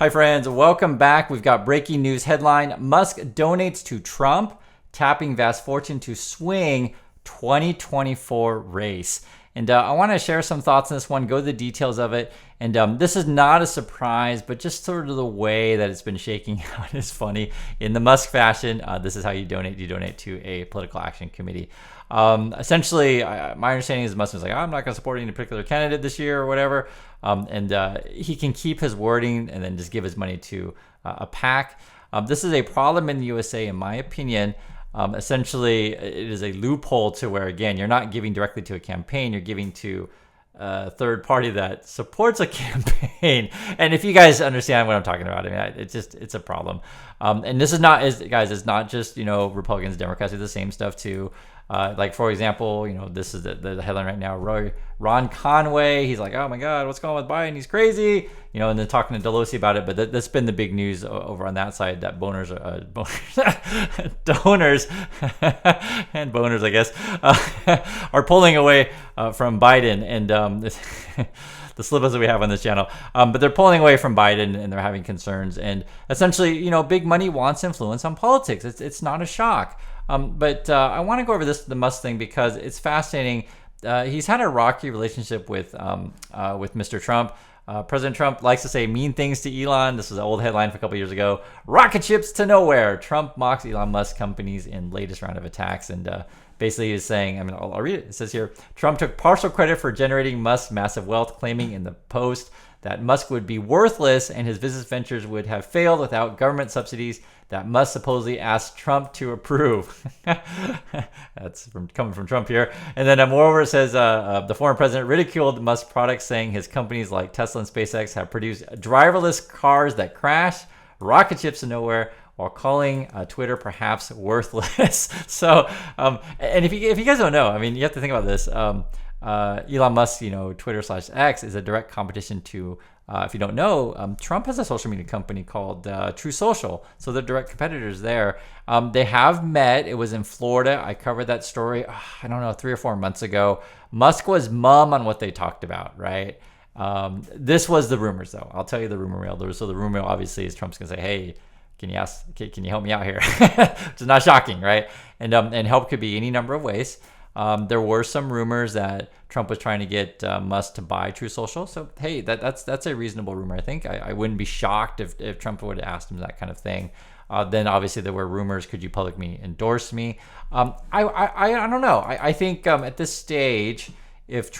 Hi friends, welcome back. We've got breaking news headline. Musk donates to Trump, tapping vast fortune to swing 2024 race. And I want to share some thoughts on this one, go to the details of it. And this is not a surprise, but just sort of the way that it's been shaking out is funny. In the Musk fashion, this is how you donate. You donate to a political action committee. Essentially, my understanding is Musk is like, I'm not going to support any particular candidate this year or whatever. And he can keep his wording and then just give his money to a PAC. This is a problem in the USA, in my opinion. Essentially, it is a loophole to where, again, you're not giving directly to a campaign, you're giving to a third party that supports a campaign. And if you guys understand what I'm talking about, I mean, it's a problem. And this is not, guys, it's not just, Republicans, Democrats do the same stuff too. Like, for example, this is the headline right now. Ron Conway, he's like, oh my God, what's going on with Biden? He's crazy. And then talking to Pelosi about it. But that's been the big news over on that side, that donors and boners, I guess, are pulling away from Biden. And the slippers that we have on this channel. But they're pulling away from Biden and they're having concerns. And essentially, big money wants influence on politics. It's not a shock. But I want to go over the Musk thing because it's fascinating. He's had a rocky relationship with Mr. Trump. President Trump likes to say mean things to Elon. This was an old headline for a couple years ago. Rocket ships to nowhere. Trump mocks Elon Musk companies in latest round of attacks. And basically he's saying, I'll read it. It says here, Trump took partial credit for generating Musk's massive wealth, claiming in the post that Musk would be worthless and his business ventures would have failed without government subsidies that Musk supposedly asked Trump to approve. That's coming from Trump here. And then moreover, it says the former president ridiculed Musk's products, saying his companies like Tesla and SpaceX have produced driverless cars that crash, rocket ships to nowhere, while calling Twitter perhaps worthless. So, and if you guys don't know, you have to think about this. Elon Musk, Twitter/X is a direct competition to, if you don't know, Trump has a social media company called True Social. So they're direct competitors there. They have met. It was in Florida. I covered that story, I don't know, 3 or 4 months ago. Musk was mum on what they talked about, right? This was the rumors, though. I'll tell you the rumor mill. So the rumor mill obviously is Trump's going to say, hey, can you help me out here? Which is not shocking, right? And help could be any number of ways. There were some rumors that Trump was trying to get Musk to buy True Social. So, hey, that's a reasonable rumor, I think. I wouldn't be shocked if Trump would have asked him that kind of thing. Then, obviously, there were rumors, could you publicly endorse me? I don't know. I think at this stage, if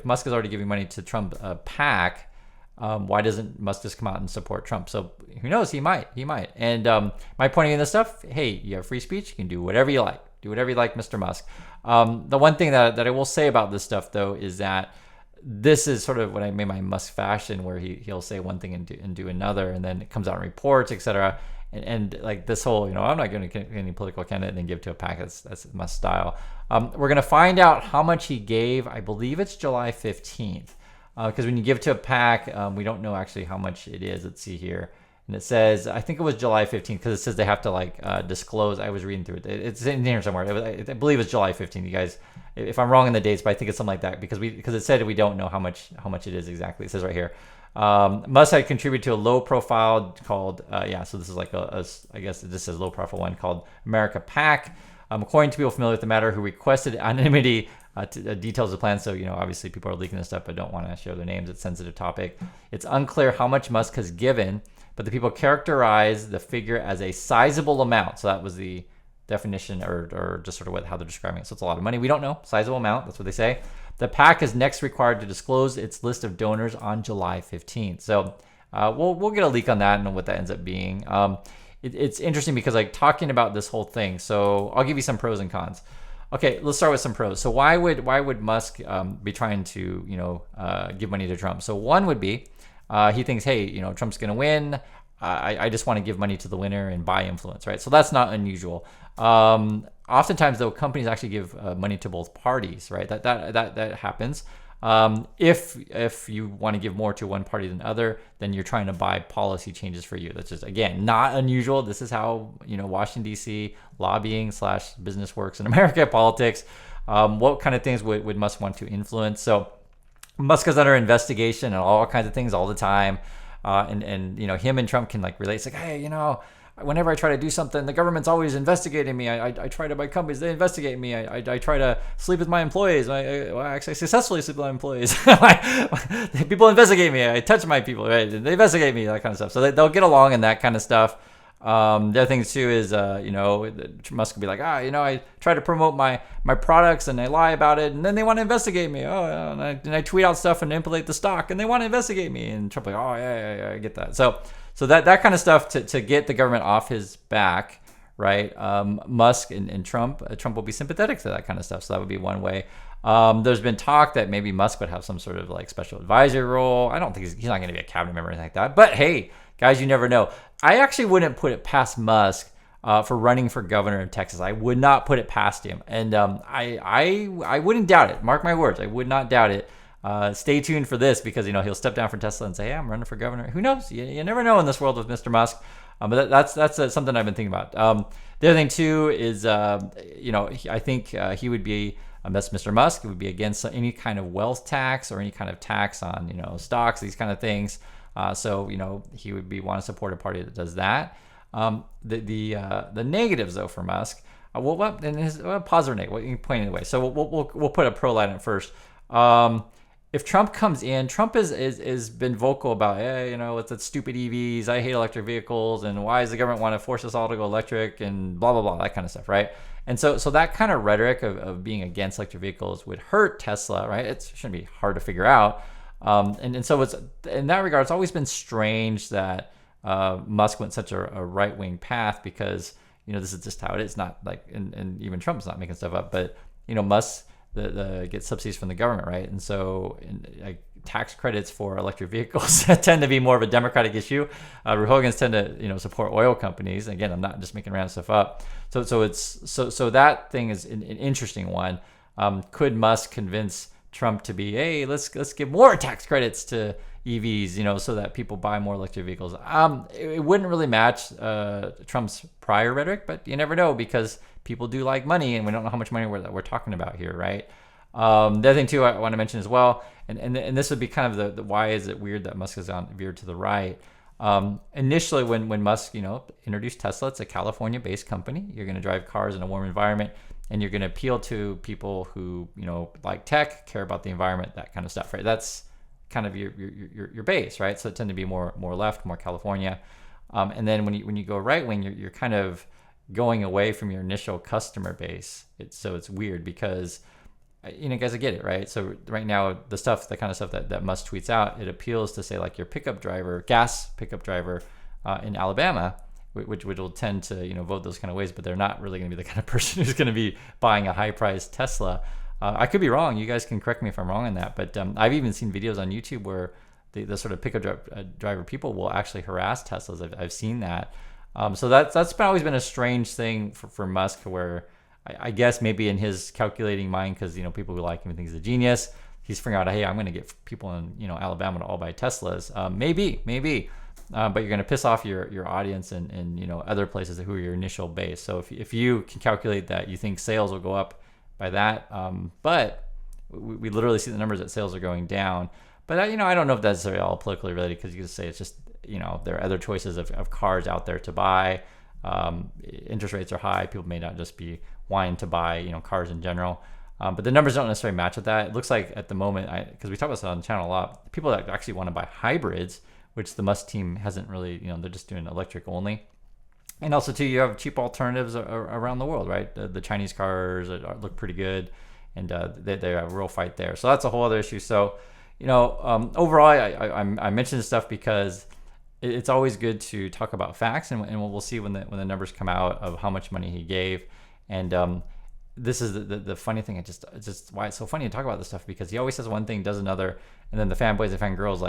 Musk is already giving money to Trump PAC, why doesn't Musk just come out and support Trump? So who knows? He might. And my point in this stuff, hey, you have free speech. You can do whatever you like. Do whatever you like, Mr. Musk. The one thing that I will say about this stuff, though, is that this is sort of what I made my Musk fashion, where he'll say one thing and do another, and then it comes out in reports, etc. And like this whole, I'm not going to any political candidate and then give to a PAC. That's Musk style. We're going to find out how much he gave. I believe it's July 15th. Because when you give to a PAC, we don't know actually how much it is. Let's see here. And it says, I think it was July 15th, because it says they have to disclose. I was reading through it. It's in here somewhere. I believe it's July 15th. You guys, if I'm wrong in the dates, but I think it's something like that, because it said we don't know how much it is exactly. It says right here. Musk had contributed to a low profile called, so this is like I guess this is low profile one called America PAC. According to people familiar with the matter who requested anonymity details of the plan. So, obviously people are leaking this stuff, but don't want to share their names. It's a sensitive topic. It's unclear how much Musk has given, but the people characterize the figure as a sizable amount. So that was the definition, or just sort of how they're describing it. So it's a lot of money. We don't know. Sizable amount. That's what they say. The PAC is next required to disclose its list of donors on July 15th. So we'll get a leak on that and what that ends up being. It's interesting because talking about this whole thing. So I'll give you some pros and cons. Okay, let's start with some pros. So why would Musk be trying to give money to Trump? So one would be he thinks, hey, Trump's going to win. I just want to give money to the winner and buy influence, right? So that's not unusual. Oftentimes, though, companies actually give money to both parties, right? That happens. If you want to give more to one party than other, then you're trying to buy policy changes for you. That's just, again, not unusual. This is how Washington D.C. lobbying / business works in America, politics. What kind of things would Musk want to influence? So Musk is under investigation and all kinds of things all the time. and him and Trump can like relate. It's like, hey, whenever I try to do something, the government's always investigating me. I try to buy companies, they investigate me. I try to sleep with my employees. I actually successfully sleep with my employees. People investigate me. I touch my people, right? They investigate me, that kind of stuff. So they'll get along and that kind of stuff. The other thing too is, Musk will be like, I try to promote my products and I lie about it, and then they want to investigate me. And I tweet out stuff and manipulate the stock, and they want to investigate me. And Trump like, yeah, I get that. So that kind of stuff to get the government off his back, right? Musk and Trump will be sympathetic to that kind of stuff. So that would be one way. There's been talk that maybe Musk would have some sort of like special advisory role. I don't think he's not going to be a cabinet member or anything like that. But hey, guys, you never know. I actually wouldn't put it past Musk for running for governor of Texas. I would not put it past him, and I wouldn't doubt it. Mark my words, I would not doubt it. Stay tuned for this because he'll step down from Tesla and say, "Hey, I'm running for governor." Who knows? You never know in this world with Mr. Musk. But that's something I've been thinking about. The other thing too is I think he would be. That's Mr. Musk. It would be against any kind of wealth tax or any kind of tax on stocks, these kind of things. So he would want to support a party that does that. The negatives though for Musk, positive negative. What you can point anyway. So we'll put a pro light on it first. If Trump comes in, Trump is been vocal about, hey, it's stupid EVs. I hate electric vehicles, and why does the government want to force us all to go electric and blah blah blah, that kind of stuff, right? And so that kind of rhetoric of being against electric vehicles would hurt Tesla, right? It shouldn't be hard to figure out. And so it's in that regard, it's always been strange that Musk went such a right wing path because this is just how it is. Not like and even Trump's not making stuff up, but Musk gets subsidies from the government, right? And so tax credits for electric vehicles tend to be more of a Democratic issue. Republicans tend to support oil companies. Again, I'm not just making random stuff up. So that thing is an interesting one. Could Musk convince Trump to be, hey, let's give more tax credits to EVs, so that people buy more electric vehicles? It wouldn't really match Trump's prior rhetoric, but you never know because people do like money, and we don't know how much money we're talking about here, right? The other thing too I want to mention as well, and this would be kind of the why is it weird that Musk has veered to the right. Initially, when Musk introduced Tesla, it's a California-based company. You're going to drive cars in a warm environment, and you're going to appeal to people who like tech, care about the environment, that kind of stuff, right? That's kind of your base, right? So it tend to be more left, more California, and then when you go right wing, you're kind of going away from your initial customer base. It's weird because guys, I get it, right? So right now, the kind of stuff that Musk tweets out, it appeals to say like your gas pickup driver in Alabama, which will tend to vote those kind of ways, but they're not really going to be the kind of person who's going to be buying a high-priced Tesla. I could be wrong. You guys can correct me if I'm wrong on that, but I've even seen videos on YouTube where the sort of pickup driver people will actually harass Teslas. I've seen that. So that's always been a strange thing for Musk, where I guess maybe in his calculating mind, because people who like him think he's a genius, he's figuring out, hey, I'm going to get people in Alabama to all buy Teslas. Maybe, but you're going to piss off your audience and other places who are your initial base. So if you can calculate that, you think sales will go up by that, but we literally see the numbers that sales are going down. But I don't know if that's all politically related, because you could say it's just there are other choices of cars out there to buy. Interest rates are high. People may not just be wanting to buy cars in general, but the numbers don't necessarily match with that. It looks like at the moment, because we talk about this on the channel a lot, people that actually want to buy hybrids, which the Musk team hasn't really, they're just doing electric only. And also too, you have cheap alternatives around the world, right? The Chinese cars look pretty good, and they have a real fight there. So that's a whole other issue. So overall, I mention this stuff because it's always good to talk about facts, and we'll see when the numbers come out of how much money he gave. And this is the funny thing. It's just why it's so funny to talk about this stuff, because he always says one thing, does another, and then the fanboys and fangirls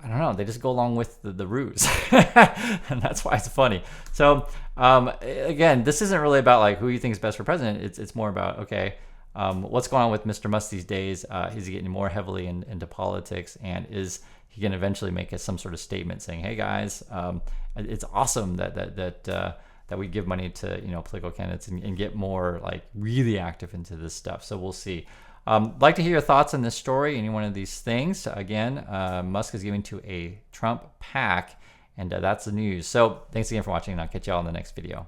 I don't know, they just go along with the ruse. And that's why it's funny. So again, this isn't really about who you think is best for president. It's more about, okay, what's going on with Mr. Musk these days? Is he getting more heavily into politics, and is he can eventually make some sort of statement saying, hey guys, it's awesome that we give money to political candidates and get more really active into this stuff. So we'll see. Like to hear your thoughts on this story, any one of these things. Again, Musk is giving to a Trump PAC, and that's the news. So thanks again for watching, and I'll catch you all in the next video.